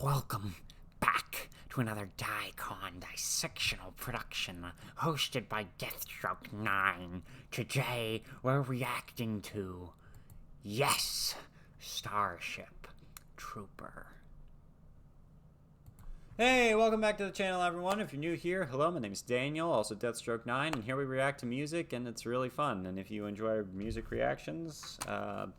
Welcome back to another dicondissectional production hosted by Deathstroke9. Today we're reacting to Yes Starship Trooper. Hey, welcome back to the channel, everyone. If you're new here, hello, my name is Daniel, also Deathstroke9, and here we react to music, and it's really fun. And if you enjoy music reactions,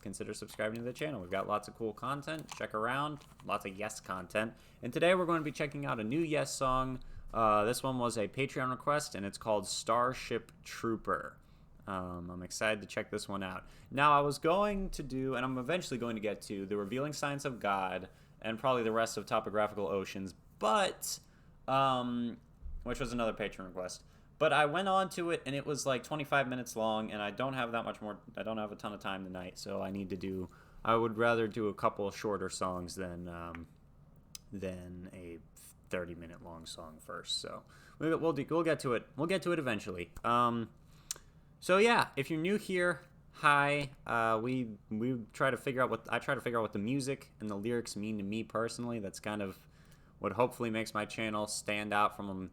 consider subscribing to the channel. We've got lots of cool content. Check around. Lots of Yes content. And today we're going to be checking out a new Yes song. This one was a Patreon request, and it's called Starship Trooper. I'm excited to check this one out. Now, I was going to do, and I'm eventually going to get to, The Revealing Science of God, and probably the rest of Topographical Oceans, but, which was another Patreon request. But I went on to it, and it was like 25 minutes long, and I don't have that much more, I don't have a ton of time tonight, so I would rather do a couple of shorter songs than a 30-minute long song first. So we'll get to it. We'll get to it eventually. So yeah, if you're new here, hi. We try to figure out what the music and the lyrics mean to me personally. That's kind of what hopefully makes my channel stand out from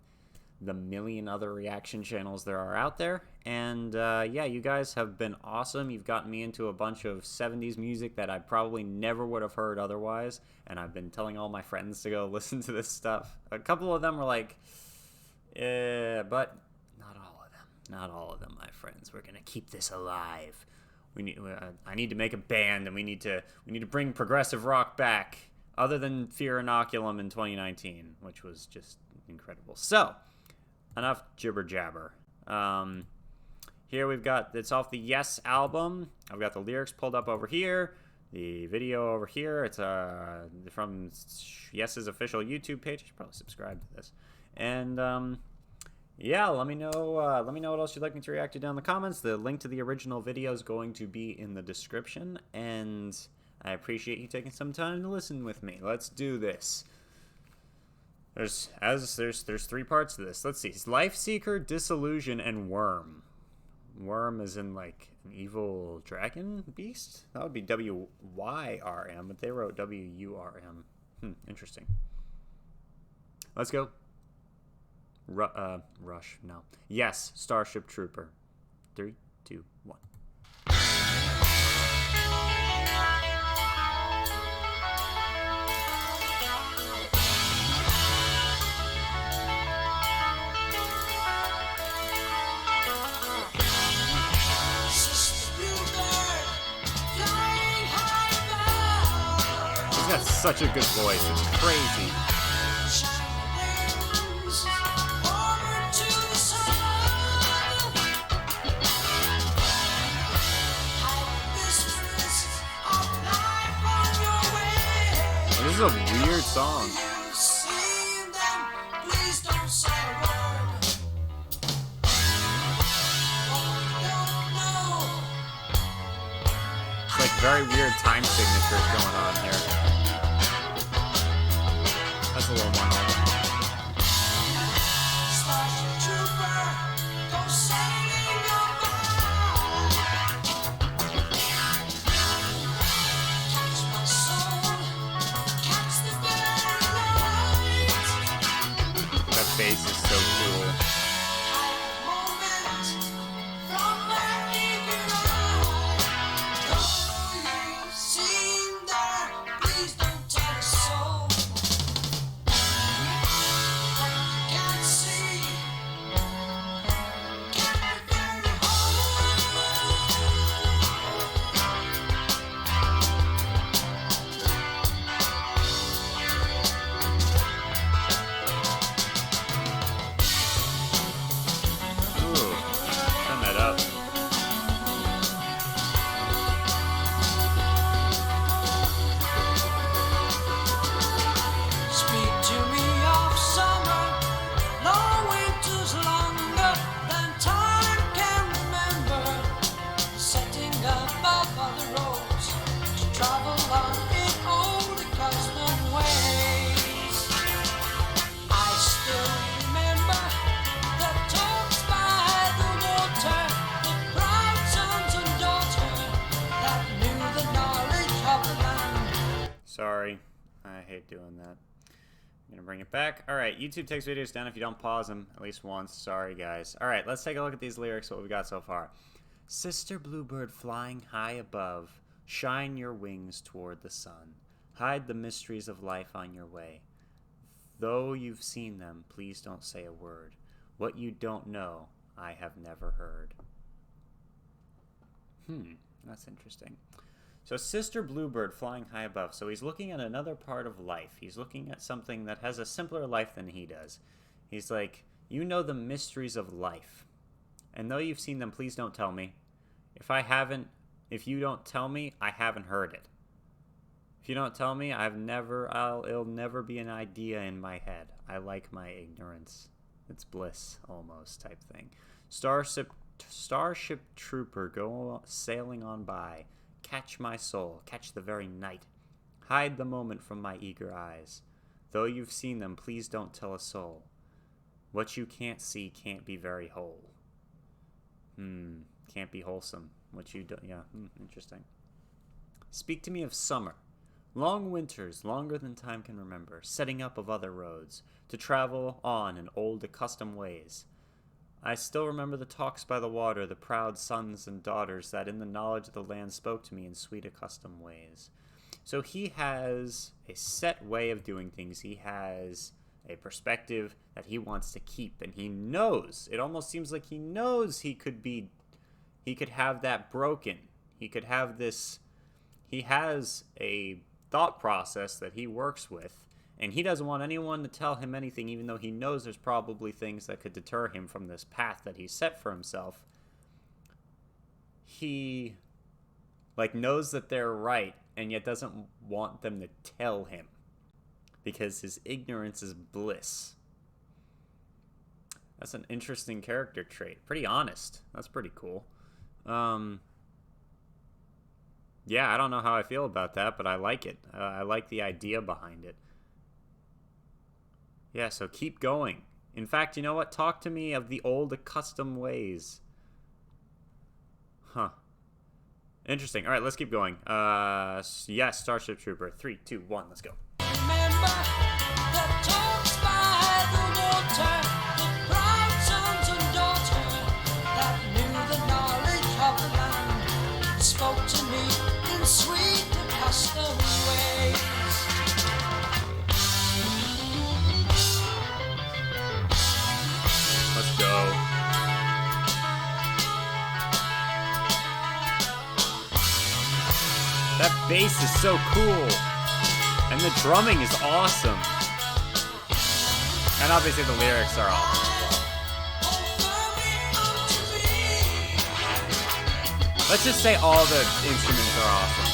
the million other reaction channels there are out there. And yeah, you guys have been awesome. You've gotten me into a bunch of 70s music that I probably never would have heard otherwise, and I've been telling all my friends to go listen to this stuff. A couple of them were like, but not all of them. Not all of them, my friends. We're gonna keep this alive. I need to make a band, and we need to bring progressive rock back, other than Fear Inoculum in 2019, which was just incredible. So, enough jibber jabber. Here we've got, it's off the Yes album. I've got the lyrics pulled up over here, the video over here. It's from Yes's official YouTube page. You should probably subscribe to this. And yeah, let me know what else you'd like me to react to down in the comments. The link to the original video is going to be in the description, and I appreciate you taking some time to listen with me. Let's do this. There's three parts to this. Let's see. It's Life Seeker, Disillusion, and Worm. Worm is in like an evil dragon beast? That would be W-Y-R-M, but they wrote W-U-R-M. Interesting. Let's go. Rush. No. Yes, Starship Trooper. 3, 2, 1. He's got such a good voice. It's crazy. This is a weird song. It's like very weird time signatures going on here. That's a little more normal. Bass is so cool. Sorry, I hate doing that. gonna bring it back. All right, YouTube takes videos down if you don't pause them at least once. Sorry, guys. All right, let's take a look at these lyrics, what we got so far. Sister bluebird flying high above, shine your wings toward the sun. Hide the mysteries of life on your way. Though you've seen them, please don't say a word. What you don't know, I have never heard. That's interesting. So Sister Bluebird flying high above. So he's looking at another part of life. He's looking at something that has a simpler life than he does. He's like, you know the mysteries of life. And though you've seen them, please don't tell me. If you don't tell me, I haven't heard it. If you don't tell me, it'll never be an idea in my head. I like my ignorance. It's bliss, almost, type thing. Starship Trooper, go sailing on by. Catch my soul, catch the very night. Hide the moment from my eager eyes. Though you've seen them, please don't tell a soul. What you can't see can't be very whole. Can't be wholesome. What you do, yeah, interesting. Speak to me of summer. Long winters, longer than time can remember, setting up of other roads, to travel on in old accustomed ways. I still remember the talks by the water, the proud sons and daughters that in the knowledge of the land spoke to me in sweet accustomed ways. So he has a set way of doing things. He has a perspective that he wants to keep, and he knows, it almost seems like he knows he could have that broken. He could have this, he has a thought process that he works with, and he doesn't want anyone to tell him anything, even though he knows there's probably things that could deter him from this path that he's set for himself. He knows that they're right, and yet doesn't want them to tell him, because his ignorance is bliss. That's an interesting character trait. Pretty honest. That's pretty cool. Yeah, I don't know how I feel about that, but I like it. I like the idea behind it. Yeah, so keep going. In fact, you know what? Talk to me of the old accustomed ways. Huh. Interesting. All right, let's keep going. Yes, Starship Trooper. 3, 2, 1, let's go. Remember the talks by the water, the proud sons and daughters that knew the knowledge of the land, spoke to me in sweet accustomed ways. Let's go. That bass is so cool. And the drumming is awesome. And obviously the lyrics are awesome as well. Let's just say all the instruments are awesome.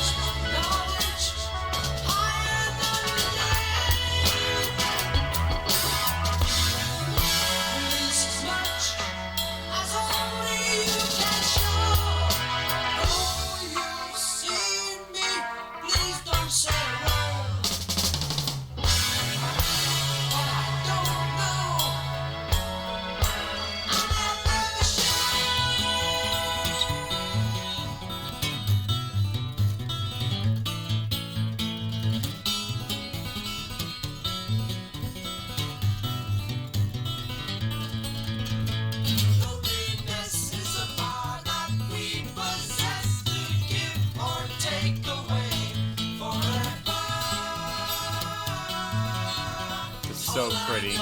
So pretty.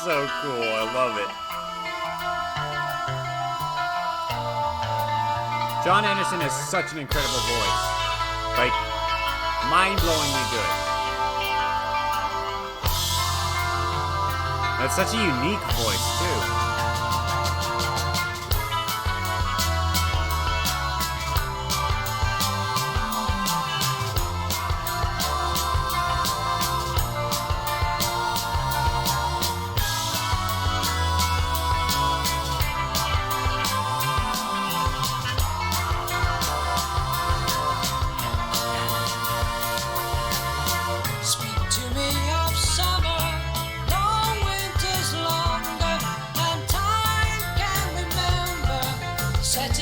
So cool, I love it. John Anderson has such an incredible voice. Like, mind-blowingly good. That's such a unique voice, too.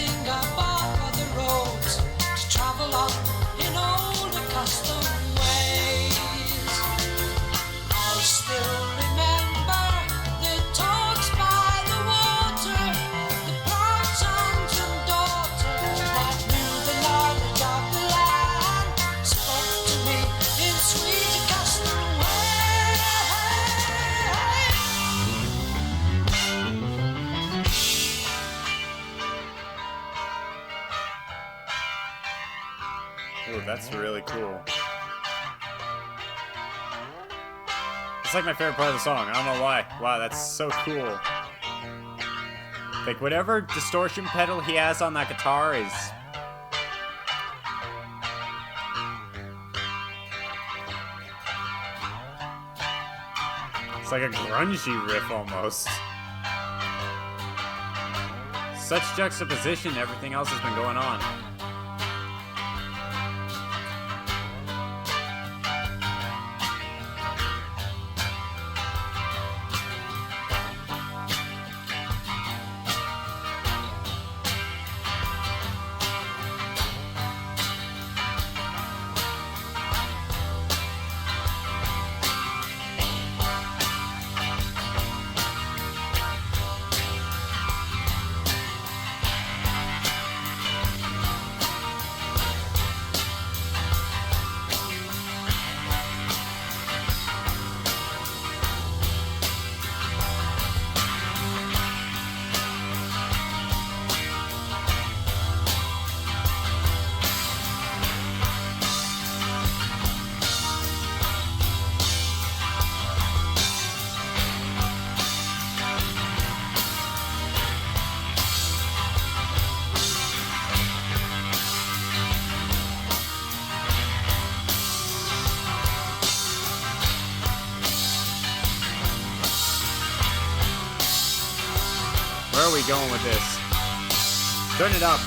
Finding a bar of the roads to travel on in old accustomed ways. I still remember the talks by the water, the proud sons and daughters that knew the knowledge of the land, spoke to me in sweet accustomed ways. Ooh, that's really cool. It's like my favorite part of the song. I don't know why. Wow, that's so cool. Like, whatever distortion pedal he has on that guitar is... It's like a grungy riff almost. Such juxtaposition to everything else that's been going on. Where are we going with this? Turn it up.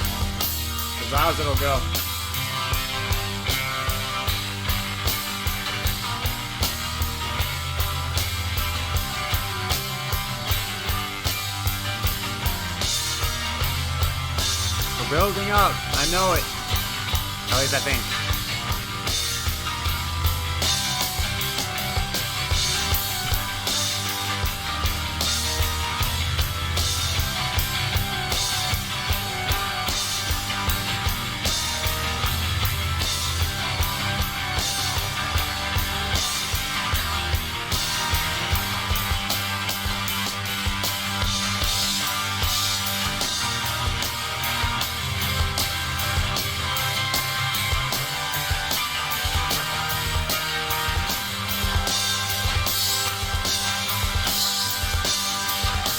As loud as it'll go. We're building up. I know it. At least I think.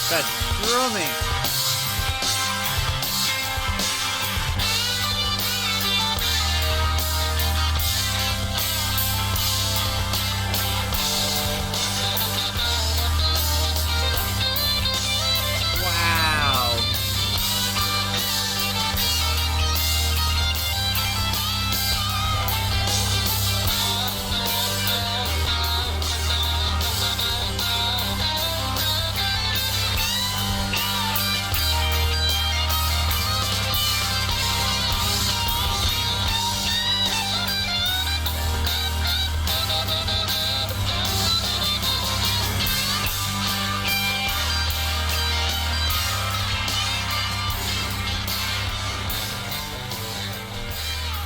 That drumming. Wow.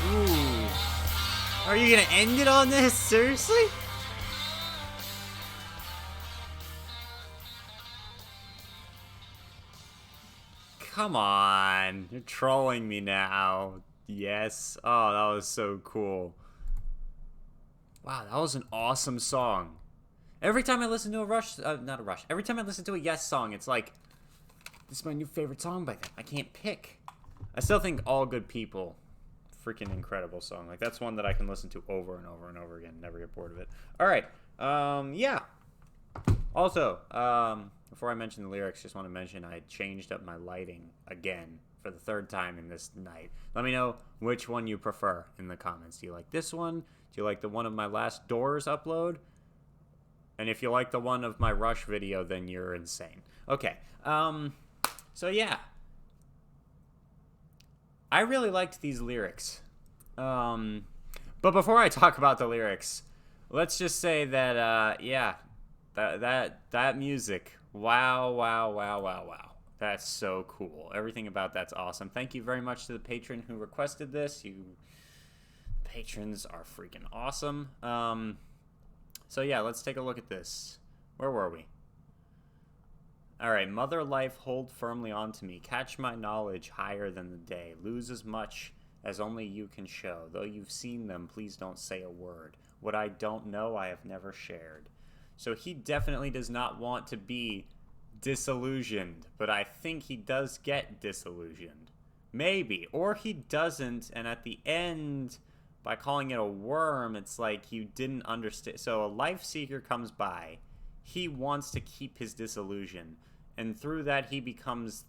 Ooh. Are you gonna end it on this? Seriously? Come on. You're trolling me now. Yes. Oh, that was so cool. Wow, that was an awesome song. Every time I listen to a Rush, not a Rush, every time I listen to a Yes song, it's like, this is my new favorite song by them. I can't pick. I still think All Good People, freaking incredible song. Like, that's one that I can listen to over and over and over again. Never get bored of it. All right. Yeah. Also, before I mention the lyrics, just want to mention I changed up my lighting again for the third time in this night. Let me know which one you prefer in the comments. Do you like this one? Do you like the one of my last Doors upload? And if you like the one of my Rush video, then you're insane. Okay. So yeah. I really liked these lyrics. But before I talk about the lyrics, let's just say that yeah, that music. Wow, wow, wow, wow, wow. That's so cool. Everything about that's awesome. Thank you very much to the patron who requested this. You patrons are freaking awesome. So yeah, let's take a look at this. Where were we? All right, Mother Life, hold firmly onto me. Catch my knowledge higher than the day. Lose as much as only you can show. Though you've seen them, please don't say a word. What I don't know, I have never shared. So he definitely does not want to be disillusioned, but I think he does get disillusioned. Maybe. Or he doesn't, and at the end, by calling it a worm, it's like you didn't understand. So a life seeker comes by. He wants to keep his disillusion, and through that he becomes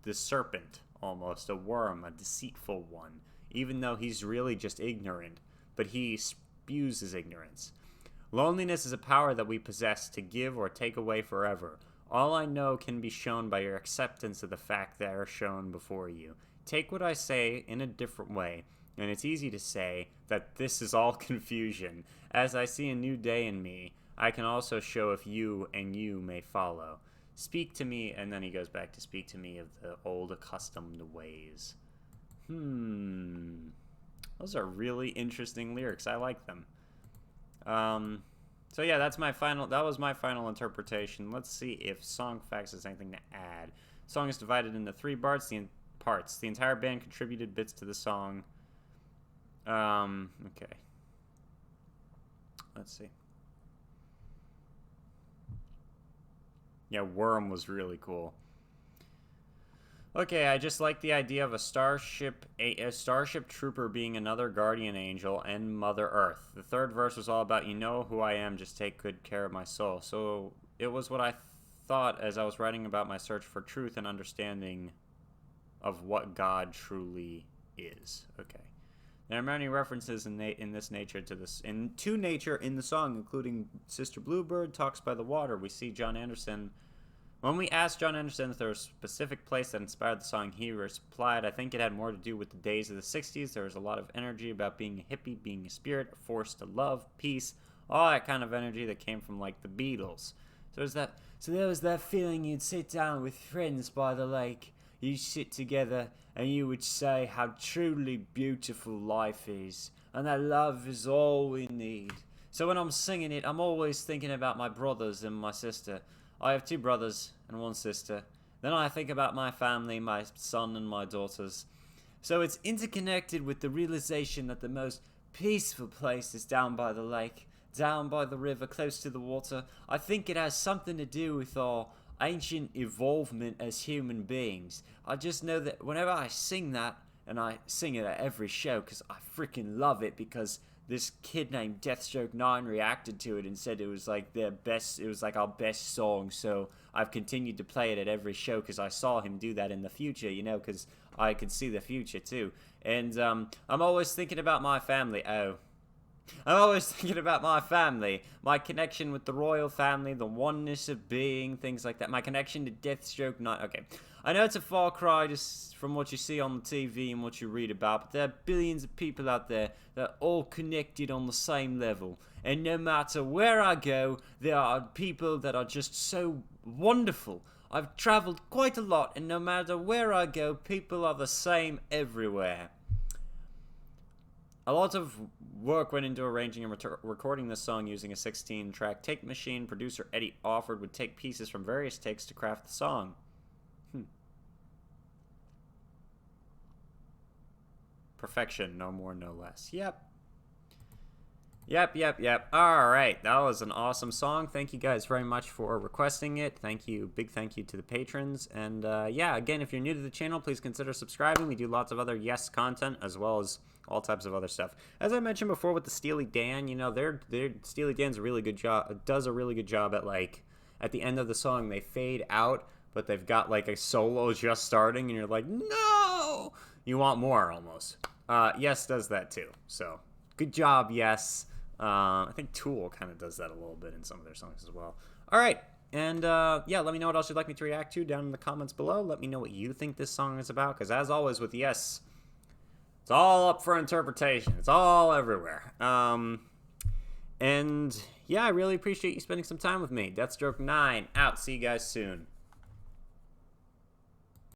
the serpent, almost a worm, a deceitful one, even though he's really just ignorant, but he spews his ignorance. Loneliness is a power that we possess to give or take away forever. All I know can be shown by your acceptance of the fact that are shown before you. Take what I say in a different way, and it's easy to say that this is all confusion. As I see a new day in me, I can also show if you and you may follow. Speak to me, and then he goes back to speak to me of the old accustomed ways. Those are really interesting lyrics. I like them. So yeah, that was my final interpretation. Let's see if Song Facts has anything to add. The song is divided into 3 parts. The entire band contributed bits to the song. Okay. Let's see. Yeah, Worm was really cool. Okay, I just like the idea of a starship trooper being another guardian angel and Mother Earth. The third verse was all about, you know who I am, just take good care of my soul. So it was what I thought as I was writing about my search for truth and understanding of what God truly is. Okay. There are many references in this nature to nature in the song, including Sister Bluebird talks by the water. We see John Anderson. When we asked John Anderson if there was a specific place that inspired the song, he replied, I think it had more to do with the days of the 60s. There was a lot of energy about being a hippie, being a spirit, a force to love, peace, all that kind of energy that came from, like, the Beatles. So there was that feeling you'd sit down with friends by the lake. You'd sit together and you would say how truly beautiful life is and that love is all we need. So when I'm singing it, I'm always thinking about my brothers and my sister. I have 2 brothers and 1 sister. Then I think about my family, my son and my daughters. So it's interconnected with the realization that the most peaceful place is down by the lake, down by the river, close to the water. I think it has something to do with our ancient evolvement as human beings. I just know that whenever I sing that, and I sing it at every show because I freaking love it, because this kid named Deathstroke9 reacted to it and said it was like our best song, so I've continued to play it at every show because I saw him do that in the future, because I could see the future too. And I'm always thinking about my family. I'm always thinking about my family, my connection with the royal family, the oneness of being, things like that. My connection to Deathstroke9. Okay, I know it's a far cry just from what you see on the TV and what you read about, but there are billions of people out there that are all connected on the same level. And no matter where I go, there are people that are just so wonderful. I've traveled quite a lot, and no matter where I go, people are the same everywhere. A lot of work went into arranging and recording this song using a 16-track tape machine. Producer Eddie Offord would take pieces from various takes to craft the song. Perfection, no more, no less. Yep. Alright, that was an awesome song. Thank you guys very much for requesting it. Big thank you to the patrons. And yeah, again, if you're new to the channel, please consider subscribing. We do lots of other Yes content, as well as all types of other stuff. As I mentioned before with the Steely Dan, Steely Dan's a really good job, does a really good job at, like, at the end of the song, they fade out, but they've got, like, a solo just starting, and you're like, no! You want more, almost. Yes does that, too. So, good job, Yes. I think Tool kind of does that a little bit in some of their songs as well. Alright, and yeah, let me know what else you'd like me to react to down in the comments below. Let me know what you think this song is about, because as always with Yes, It's all up for interpretation. It's all everywhere. And yeah, I really appreciate you spending some time with me. Deathstroke 9 out. See you guys soon.